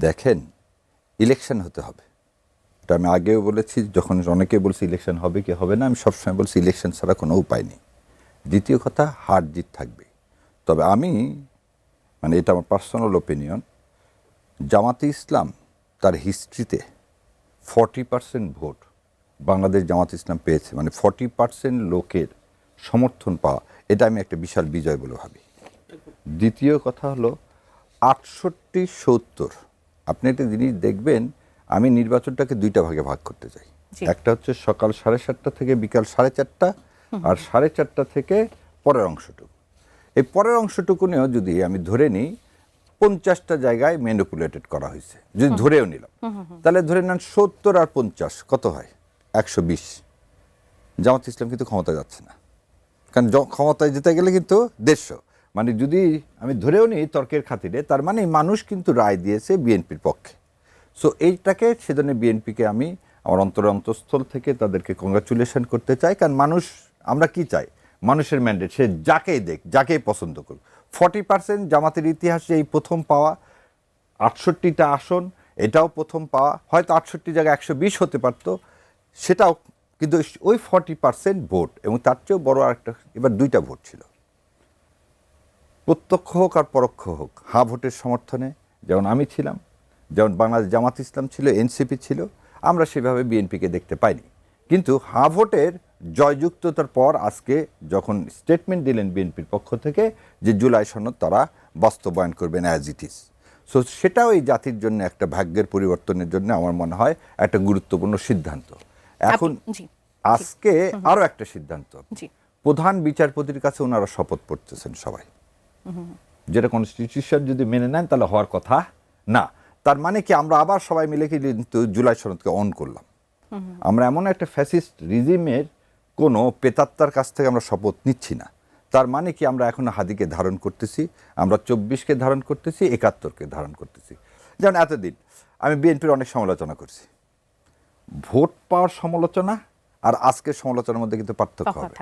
দেখেন, ইলেকশন হতে হবে, এটা আমি আগেও বলেছি, যখন অনেকে বলছি ইলেকশন হবে কি হবে না, আমি সবসময় বলছি ইলেকশন ছাড়া কোনো উপায় নেই। দ্বিতীয় কথা, হার জিত থাকবে। তবে আমি এটা আমার পার্সোনাল ওপিনিয়ন, জামাতে ইসলাম তার হিস্ট্রিতে 40% ভোট বাংলাদেশ জামাত ইসলাম পেয়েছে, 40% লোকের সমর্থন পাওয়া, এটা আমি একটা বিশাল বিজয় বলে ভাবি। দ্বিতীয় কথা হলো 68-70। আপনি একটা জিনিস দেখবেন, আমি নির্বাচনটাকে দুইটা ভাগে ভাগ করতে চাই। একটা হচ্ছে সকাল 7:30 থেকে বিকাল 4:30, আর 4:30 থেকে পরের অংশটুকু। এই পরের অংশটুকু নিয়েও যদি আমি ধরে নিই 50টা জায়গায় ম্যানিপুলেটেড করা হয়েছে, যদি ধরেও নিলাম, তাহলে ধরে নেন 70 আর 50 কত হয়? 120। জামাত ইসলাম কিন্তু ক্ষমতা যাচ্ছে না, কারণ ক্ষমতায় যেতে গেলে কিন্তু 150, যদি আমি ধরেও নিই তর্কের খাতিরে, তার মানে মানুষ কিন্তু রায় দিয়েছে বিএনপির পক্ষে। সো এইটাকে সেজন্য বিএনপিকে আমি আমার অন্তরস্থল থেকে তাদেরকে কংগ্রাচুলেশন করতে চাই, কারণ মানুষ, আমরা কি চাই? মানুষের ম্যান্ডেট, সে যাকেই দেখ, যাকেই পছন্দ করুক। 40% জামাতের ইতিহাসে এই প্রথম পাওয়া, 68টা আসন, এটাও প্রথম পাওয়া। হয়তো 68 জায়গায় 120 হতে পারতো, সেটাও, কিন্তু ওই 40% ভোট, এবং তার চেয়েও বড় আরেকটা, এবার 2টা ভোট ছিল, প্রত্যক্ষ হোক আর পরোক্ষ হোক, হা ভোটের সমর্থনে যেমন আমি ছিলাম, যেমন বাংলাদেশ জামাত ইসলাম ছিল, এনসিপি ছিল, আমরা সেভাবে বিএনপিকে দেখতে পাইনি। কিন্তু হা ভোটের জয়যুক্ততার পর আজকে যখন স্টেটমেন্ট দিলেন বিএনপির পক্ষ থেকে যে জুলাই সনদ তারা বাস্তবায়ন করবেন অ্যাজ ইট ইজ, সো সেটাও এই জাতির জন্য একটা ভাগ্যের পরিবর্তনের জন্য আমার মনে হয় একটা গুরুত্বপূর্ণ সিদ্ধান্ত। এখন আজকে আরো একটা সিদ্ধান্ত, প্রধান বিচারপতির কাছে ওনারা শপথ পড়তেছেন সবাই, যেটা কনস্টিটিউশন যদি মেনে নেন তাহলে হওয়ার কথা না। তার মানে কি, আমরা আবার সবাই মিলে কিন্তু জুলাই সনদকে অন করলাম। আমরা এমন একটা ফ্যাসিস্ট রিজিমের কোনো পেতাত্তার কাছ থেকে আমরা শপথ নিচ্ছি না। তার মানে কি, আমরা এখন হাদিকে ধারণ করতেছি, আমরা 24কে ধারণ করতেছি, 71কে ধারণ করতেছি। যেমন এতদিন আমি বিএনপির অনেক সমালোচনা করছি, ভোট পাওয়ার সমালোচনা আর আজকের সমালোচনার মধ্যে কিন্তু পার্থক্য হবে।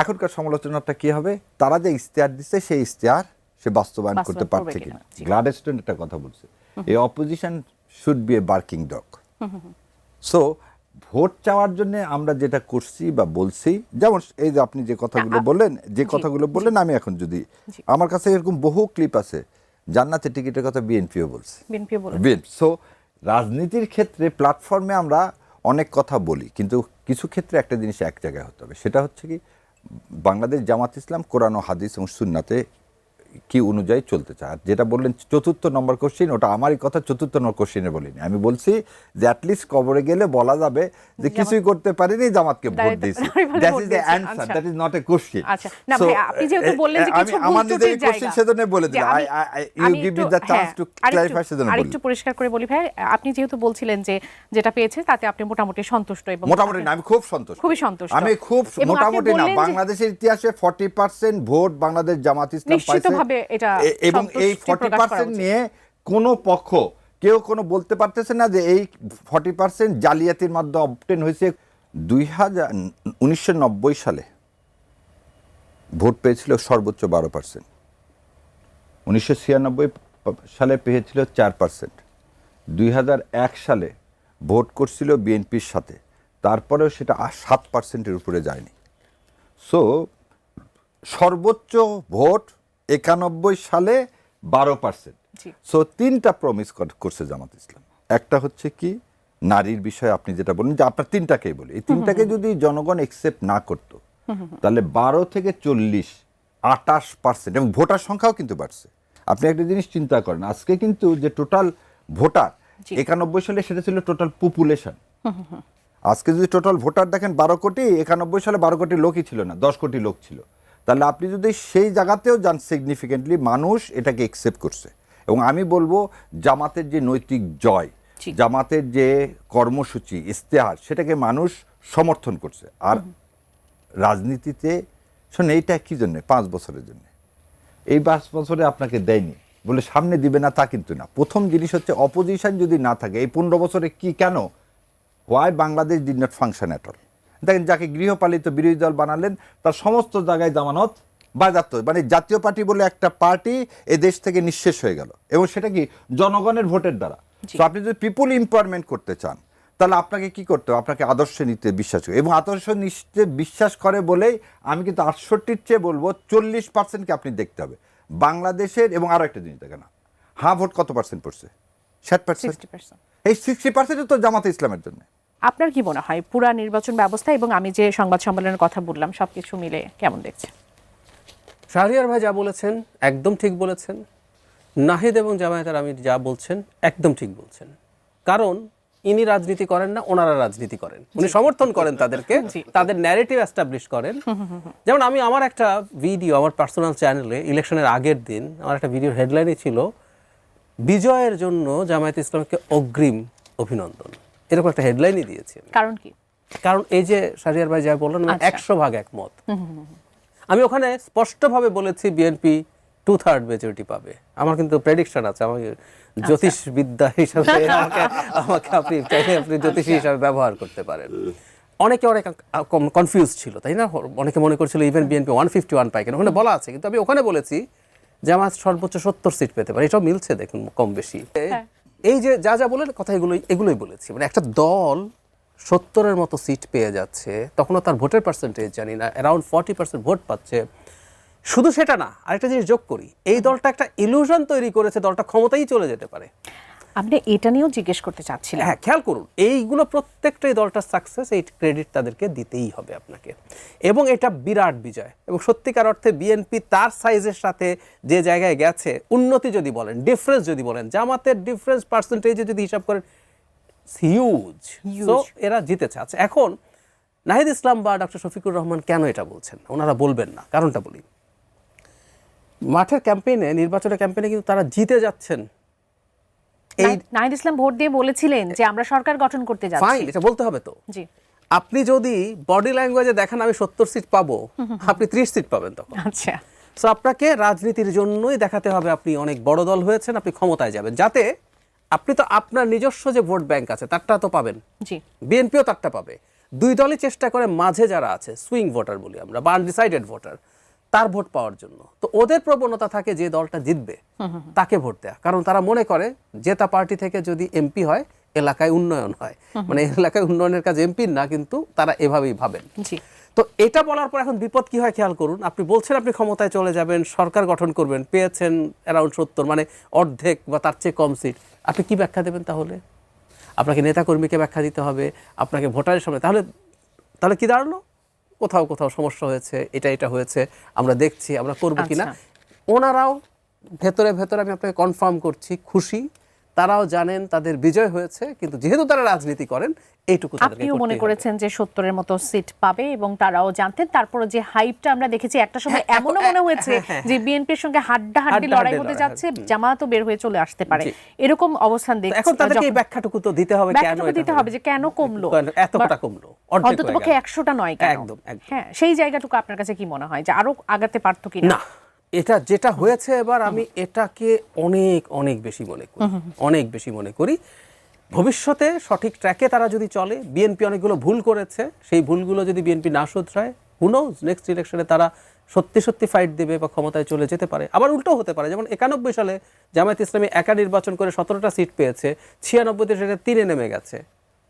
এখনকার সমালোচনাটা কি হবে? তারা যে ইশতেহার দিচ্ছে সেই ইশতেহার সে বাস্তবায়ন করতে পারছে কিনা। গ্লাডস্টোন একটা কথা বলছে, এই opposition should B a barking dog. So vote চাওয়ার জন্য আমরা যেটা করছি বা বলছি, যেমন এই যে আপনি যে কথাগুলো বললেন, আমি এখন যদি, আমার কাছে এরকম বহু ক্লিপ আছে, জান্নাতের টিকিটের কথা বিএনপিও বলছে। সো রাজনীতির ক্ষেত্রে প্ল্যাটফর্মে আমরা অনেক কথা বলি, কিন্তু কিছু ক্ষেত্রে একটা জিনিস এক জায়গায় হতে হবে, সেটা হচ্ছে কি, বাংলাদেশ জামাত ইসলাম কোরআন ও হাদিস এবং সুন্নাতে কি অনুযায়ী চলতে চায়। যেটা বললেন 4 নম্বর কোশ্চিন, ওটা আমারই কথা, 4 নম্বর কোশ্চিনে বলিনি। আমি বলছি যে অ্যাটলিস্ট কবরে গেলে বলা যাবে যে কিছুই করতে পারিনি, জামাতকে ভোট দিয়েছি। That is the answer, that is not a question. So আপনি যেহেতু বললেন যে কিছু আমার নিজের কোশ্চিন, সেজন্য বলে দিলাম, you give me the chance to clarify, সেজন্য বলি। আরেকটু পরিষ্কার করে বলি ভাই, আপনি যেহেতু বলছিলেন যে যেটা পেয়েছে তাতে আপনি মোটামুটি সন্তুষ্ট, এবং মোটামুটি না, আমি খুব সন্তুষ্ট, খুবই সন্তুষ্ট। আমি খুব মোটামুটি না, বাংলাদেশের ইতিহাসে 40% ভোট বাংলাদেশ জামাত ইসলাম পাইছে, নিশ্চিতভাবে এটা, এবং এই 40% নিয়ে কোনো পক্ষ কেউ কোনো বলতে পারতেছে না যে এই 40% জালিয়াতির মাধ্যমে অবটেন হয়েছে। 1990 সালে ভোট পেয়েছিল সর্বোচ্চ 12%, 1996 সালে পেয়েছিল 4%, 2001 সালে ভোট করছিল বিএনপির সাথে, তারপরেও সেটা 7%-এর উপরে যায়নি। সো সর্বোচ্চ ভোট 91 সালে 12%। সো 3টা প্রমিস করছে জামাত ইসলাম। একটা হচ্ছে কি, নারীর বিষয়ে আপনি যেটা বলেন, যে আপনার 3টাকেই বলি, এই 3টাকে যদি জনগণ একসেপ্ট না করতো তাহলে 12 থেকে 40 28%, এবং ভোটার সংখ্যাও কিন্তু বাড়ছে। আপনি একটা জিনিস চিন্তা করেন, আজকে কিন্তু যে টোটাল ভোটার 91 সালে সেটা ছিল টোটাল পপুলেশন। আজকে যদি টোটাল ভোটার দেখেন 12 কোটি, 91 সালে 12 কোটি লোকই ছিল না, 10 কোটি লোক ছিল। তাহলে আপনি যদি সেই জায়গাতেও যান, সিগনিফিকেন্টলি মানুষ এটাকে একসেপ্ট করছে। এবং আমি বলবো জামাতের যে নৈতিক জয়, জামাতের যে কর্মসূচি, ইশতেহার, সেটাকে মানুষ সমর্থন করছে। আর রাজনীতিতে শোনে, এইটা কি জন্য 5 বছরের জন্য, এই 5 বছরে আপনাকে দেয়নি বলে সামনে দিবে না তা কিন্তু না। প্রথম জিনিস হচ্ছে, অপোজিশন যদি না থাকে এই 15 বছরে কি, কেন, why Bangladesh did not function at all. দেখেন, যাকে গৃহপালিত বিরোধী দল বানালেন তার সমস্ত জায়গায় জামানত বাজেয়াপ্ত, জাতীয় পার্টি বলে একটা পার্টি এ দেশ থেকে নিঃশেষ হয়ে গেল, এবং সেটা কি জনগণের ভোটের দ্বারা। তো আপনি যদি পিপুল এম্পাওয়ারমেন্ট করতে চান তাহলে আপনাকে কি করতে হবে? আপনাকে আদর্শ নীতিতে বিশ্বাস করে, এবং আদর্শ নীতিতে বিশ্বাস করে বলেই আমি কিন্তু 68-র চেয়ে বলবো 40%কে আপনি দেখতে হবে বাংলাদেশের। এবং আরো একটা জিনিস দেখেন, হ্যাঁ ভোট কত পার্সেন্ট পড়ছে? 60%। 60%। এই 60% তো জামাতে ইসলামের জন্য। আপনার কি মনে হয় পুরা নির্বাচন ব্যবস্থা এবং আমি যে সংবাদ সম্মেলনের কথা বললাম সবকিছু মিলে কেমন দেখছে? শাহরিয়ার ভাই যা বলেছেন একদম ঠিক বলেছেন, নাহিদ এবং জামায়াতের আমির যা বলছেন একদম ঠিক বলছেন। কারণ ইনি রাজনীতি করেন না, ওনারা রাজনীতি করেন, উনি সমর্থন করেন তাদেরকে, তাদের ন্যারেটিভ এস্টাবলিশ করেন। যেমন আমি আমার একটা ভিডিও আমার পার্সোনাল চ্যানেলে ইলেকশনের আগের দিন আমার একটা ভিডিওর হেডলাইনই ছিল বিজয়ের জন্য জামায়াত ইসলামকে অগ্রিম অভিনন্দন, এরকম একটা হেডলাইনই দিয়েছি। কারণ কি? কারণ এই যে শাহরিয়ার ভাই যা বললেন 100% একমত। আমি ওখানে স্পষ্টভাবে বলেছি বিএনপি 2/3 মেজরিটি পাবে। আমার কিন্তু প্রেডিকশন আছে, আমার জ্যোতিষ বিদ্যা হিসাবে আমাকে আপনি চাইলে আপনি জ্যোতিষী হিসাবে ব্যবহার করতে পারেন। অনেকে অনেক কনফিউজ ছিল, তাই না? অনেকে মনে করছিল ইভেন বিএনপি 151 পায় কেন, ওখানে বলা আছে। কিন্তু আমি ওখানে বলেছি জামাত সর্বোচ্চ 70 সিট পেতে পারে, এটাও মিলছে দেখুন কম বেশি। এই যে যা যা বলেন কথা এগুলোই বলেছি। মানে একটা দল 70-এর মতো সিট পেয়ে যাচ্ছে, তখনও তার ভোটের পার্সেন্টেজ জানি না, অ্যারাউন্ড 40% ভোট পাচ্ছে। শুধু সেটা না, আরেকটা জিনিস যোগ করি, এই দলটা একটা ইলুশন তৈরি করেছে দলটা ক্ষমতায় চলে যেতে পারে। আপনি এটা নিয়েও জিজ্ঞেস করতে চাচ্ছিলেন? হ্যাঁ, খেয়াল করুন, এইগুলো প্রত্যেকটাই দলটার সাকসেস, এই ক্রেডিট তাদেরকে দিতেই হবে আপনাকে। এবং এটা বিরাট বিজয়, এবং সত্যিকার অর্থে বিএনপি তার সাইজের সাথে যে জায়গায় গেছে, উন্নতি যদি বলেন, ডিফারেন্স যদি বলেন, জামাতের ডিফারেন্স পার্সেন্টেজে যদি হিসাব করেন, হিউজ। সো এরা জিতেছে। আচ্ছা, এখন নাহিদ ইসলাম বা ডক্টর শফিকুর রহমান কেন এটা বলছেন? ওনারা বলবেন না, কারণটা বলি। মাঠের ক্যাম্পেইনে, নির্বাচনের ক্যাম্পেইনে কিন্তু তারা জিতে যাচ্ছেন। নাহিদ ইসলাম ভোট দিয়ে বলেছিলেন যে আমরা সরকার গঠন করতে যাচ্ছি। ফাইন, এটা বলতে হবে তো। জি। আপনি যদি বডি ল্যাঙ্গুয়েজে দেখেন আমি 70 সিট পাবো, আপনি 30 সিট পাবেন তখন। আচ্ছা। সো আপনাকে রাজনীতির জন্যই দেখাতে হবে আপনি অনেক বড় দল হয়েছেন, আপনি ক্ষমতায় যাবেন, যাতে আপনি তো আপনার নিজস্ব যে ভোট ব্যাংক আছে তারটা তো পাবেন, জি। বিএনপিও তারটা পাবে। দুই দলই চেষ্টা করে মাঝে যারা আছে, সুইং ভোটার বলি আমরা, বা আনডিসাইডেড ভোটার, তার ভোট পাওয়ার জন্য। তো ওদের প্রবণতা থাকে যে দলটা জিতবে তাকে ভোট দেয়া, কারণ তারা মনে করে জেতা পার্টি থেকে যদি এমপি হয় এলাকায় উন্নয়ন হয়। মানে এলাকায় উন্নয়নের কাজ এমপির না, কিন্তু তারা এভাবেই ভাবেন। জি। তো এটা বলার পর এখন বিপদ কি হয় খেয়াল করুন। আপনি বলছেন আপনি ক্ষমতায় চলে যাবেন, সরকার গঠন করবেন, পেয়েছেন অ্যারাউন্ড 70, মানে অর্ধেক বা তার চেয়ে কম সিট। আপনি কি ব্যাখ্যা দেবেন তাহলে? আপনাকে নেতাকর্মীকে ব্যাখ্যা দিতে হবে, আপনাকে ভোটারের সামনে। তাহলে কি দাঁড়ালো? কোথাও কোথাও সমস্যা হয়েছে, এটা হয়েছে, আমরা দেখছি, আমরা করবো কিনা। ওনারাও ভেতরে ভেতরে, আমি আপনাকে কনফার্ম করছি, খুশি। তারাও জানেন তাদের বিজয় হয়েছে, কিন্তু যেহেতু তারা রাজনীতি করেন এইটুকু তাদেরকে করতেই হবে। আপনিও মনে করেছেন যে 70-এর মতো সিট পাবে, এবং তারাও জানতেন। তারপরে যে হাইপটা আমরা দেখেছি, একটা সময় এমনও মনে হয়েছে যে বিএনপির সঙ্গে হাড্ডাহাড্ডি লড়াই হতে যাচ্ছে, জামাতও বের হয়ে চলে আসতে পারে, এরকম অবস্থান দেখছি। এখন তাদেরকে এই ব্যাখ্যাটুকু তো দিতে হবে, কেন দিতে হবে, যে কেন কমলো, এতটা কমলো, অন্ততপক্ষে 100টা নয় কেন? একদম। হ্যাঁ, সেই জায়গাটুকু আপনার কাছে কি মনে হয় যে আরো আগাতে পারতো কিনা? না, এটা যেটা হয়েছে এবার, আমি এটাকে অনেক অনেক বেশি মনে করি, অনেক বেশি মনে করি। ভবিষ্যতে সঠিক ট্র্যাকে তারা যদি চলে, বিএনপি অনেকগুলো ভুল করেছে, সেই ভুলগুলো যদি বিএনপি না শুধরায়, হু নোজ নেক্সট ইলেকশনে তারা সত্যি সত্যি ফাইট দেবে বা ক্ষমতায় চলে যেতে পারে। আবার উল্টো হতে পারে, যেমন 91 সালে জামায়াত ইসলামী একা নির্বাচন করে 17টা সিট পেয়েছে, 96তে সেটা 3-এ নেমে গেছে,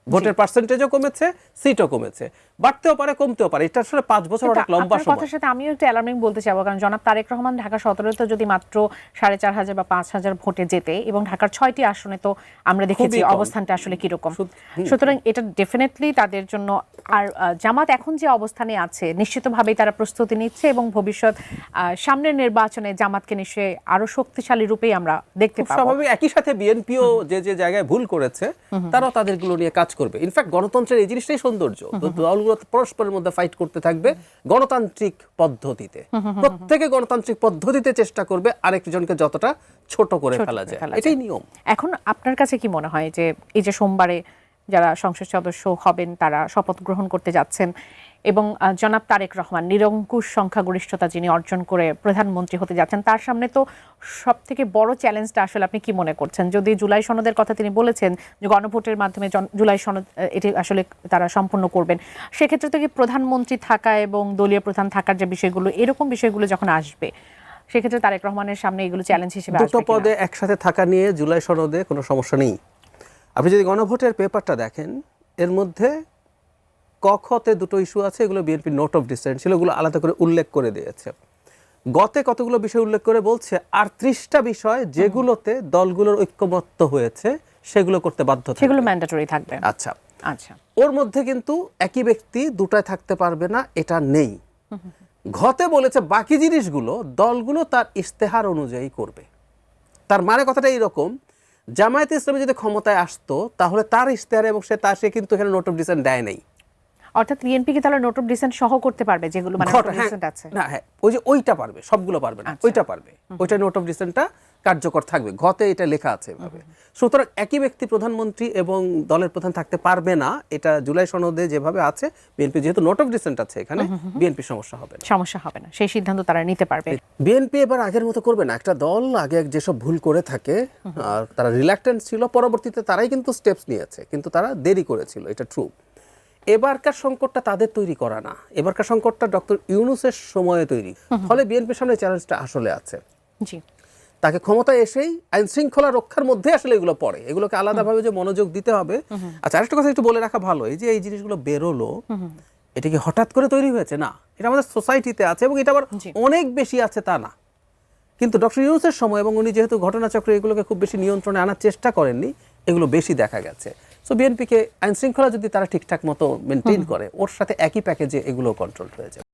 ভোটের পার্সেন্টেজও কমেছে, সিটও কমেছে, বাড়তেও পারে কমতেও পারে। এটা আসলে 5 বছর অনেক লম্বা সময়। কথার সাথে আমিও একটু অ্যালার্মিং বলতে চাইবো, কারণ জনাব তারেক রহমান ঢাকা 17-তে যদি মাত্র 4,500 বা 5,000 ভোটে যেতে, এবং ঢাকার 6টি আসনে তো আমরা দেখেছি অবস্থানটা আসলে কিরকম। সুতরাং এটা ডেফিনেটলি তাদের জন্য। আর জামাত এখন যে অবস্থানে আছে, নিশ্চিতভাবেই তারা প্রস্তুতি নিচ্ছে, এবং ভবিষ্যৎ সামনের নির্বাচনে জামাতকে নিশ্চয়ই আরো শক্তিশালী রূপেই আমরা দেখতে পাবো। স্বাভাবিক। একই সাথে বিএনপিও যে জায়গায় ভুল করেছে তারাও তাদেরগুলো নিয়ে কাজ করবে। ইনফ্যাক্ট গণতন্ত্রের এই জিনিসটাই সৌন্দর্য, দলগুলো পরস্পরের মধ্যে ফাইট করতে থাকবে গণতান্ত্রিক পদ্ধতিতে, প্রত্যেকে গণতান্ত্রিক পদ্ধতিতে চেষ্টা করবে আরেকজনকে যতটা ছোট করে ফেলা যায়, এটাই নিয়ম। এখন আপনার কাছে কি মনে হয় যে এই যে সোমবারে যারা সংসদ সদস্য হবেন তারা শপথ গ্রহণ করতে যাচ্ছেন, এবং জনাব তারেক রহমান নিরঙ্কুশ সংখ্যাগরিষ্ঠতা যিনি অর্জন করে প্রধানমন্ত্রী হতে যাচ্ছেন, তার সামনে তো সব থেকে বড় চ্যালেঞ্জটা আসলে আপনি কি মনে করছেন? যদি জুলাই সনদের কথা তিনি বলেছেন যে গণভোটের মাধ্যমে জুলাই সনদ এটি আসলে তারা সম্পূর্ণ করবেন, সেক্ষেত্রে তো কি প্রধানমন্ত্রী থাকা এবং দলীয় প্রধান থাকার যে বিষয়গুলো, এরকম বিষয়গুলো যখন আসবে, সেক্ষেত্রে তারেক রহমানের সামনে এগুলো চ্যালেঞ্জ হিসেবে আসবে দুটো পদে একসাথে থাকা নিয়ে জুলাই সনদে কোনো সমস্যা নেই। আপনি যদি গণভোটের পেপারটা দেখেন, এর মধ্যে কখতে দুটো ইস্যু আছে, এগুলো বিএনপি নোট অফ ডিসেন্ট ছিল, এগুলো আলাদা করে উল্লেখ করে দিয়েছে। গতে কতগুলো বিষয় উল্লেখ করে বলছে আর 30টা বিষয় যেগুলোতে দলগুলোর ঐক্যমত্য হয়েছে সেগুলো করতে বাধ্য থাকবে, সেগুলো ম্যান্ডেটরি থাকবে। আচ্ছা আচ্ছা, ওর মধ্যে কিন্তু একই ব্যক্তি দুটায় থাকতে পারবে না, এটা নেই। ঘতে বলেছে বাকি জিনিসগুলো দলগুলো তার ইশতেহার অনুযায়ী করবে। তার মানে কথাটা এইরকম, জামায়াতে ইসলামী যদি ক্ষমতায় আসতো তাহলে তার ইশতেহার এবং সে কিন্তু এখানে নোট অফ ডিসেন্ট দেয় নাই। অর্থাৎ বিএনপি কি তাহলে নোট অফ ডিসেন্ট সহ করতে পারবে যেগুলো মানে নোট অফ ডিসেন্ট আছে? না, হ্যাঁ, ওই যে ওইটা পারবে, সবগুলো পারবে না, ওইটা পারবে, ওইটা নোট অফ ডিসেন্টটা কার্যকর থাকবে, ঘতে এটা লেখা আছে এভাবে। সুতরাং একই ব্যক্তি প্রধানমন্ত্রী এবং দলের প্রধান থাকতে পারবে না, এটা জুলাই সনদে যেভাবে আছে। বিএনপি যেহেতু নোট অফ ডিসেন্ট আছে এখানে, বিএনপি সমস্যা হবে না, সমস্যা হবে না, সেই সিদ্ধান্ত তারা নিতে পারবে। বিএনপি এবার আগের মতো করবে না। একটা দল আগে যেসব ভুল করে থাকে, আর তারা রিল্যাক্টেন্ট ছিল, পরবর্তীতে তারাই কিন্তু স্টেপস নিয়েছে, কিন্তু তারা দেরি করেছিল, এটা ট্রু। এবারকার সংকটটা তাদের তৈরি করা না, এবারকার সংকটটা ডক্টর ইউনূসের সময়ে তৈরি। ফলে বিএনপির সামনে চ্যালেঞ্জটা আসলে আছে। জি, তাকে ক্ষমতায় এসেই আইন শৃঙ্খলা রক্ষার মধ্যে আসলে এগুলো পড়ে, এগুলোকে আলাদাভাবে যে মনোযোগ দিতে হবে। আচ্ছা, আরেকটা কথা একটু বলে রাখা ভালো, এই যে এই জিনিসগুলো বেরোলো, এটা কি হঠাৎ করে তৈরি হয়েছে? না, এটা আমাদের সোসাইটিতে আছে এবং এটা আবার অনেক বেশি আছে তা না। কিন্তু ডক্টর ইউনূসের সময় এবং উনি যেহেতু ঘটনাচক্রে এগুলোকে খুব বেশি নিয়ন্ত্রণে আনার চেষ্টা করেননি, এগুলো বেশি দেখা গেছে। সো বিএনপিকে আইন শৃঙ্খলা যদি তারা ঠিকঠাক মতো মেনটেন করে, ওর সাথে একই প্যাকেজে এগুলো কন্ট্রোল হয়ে যাবে।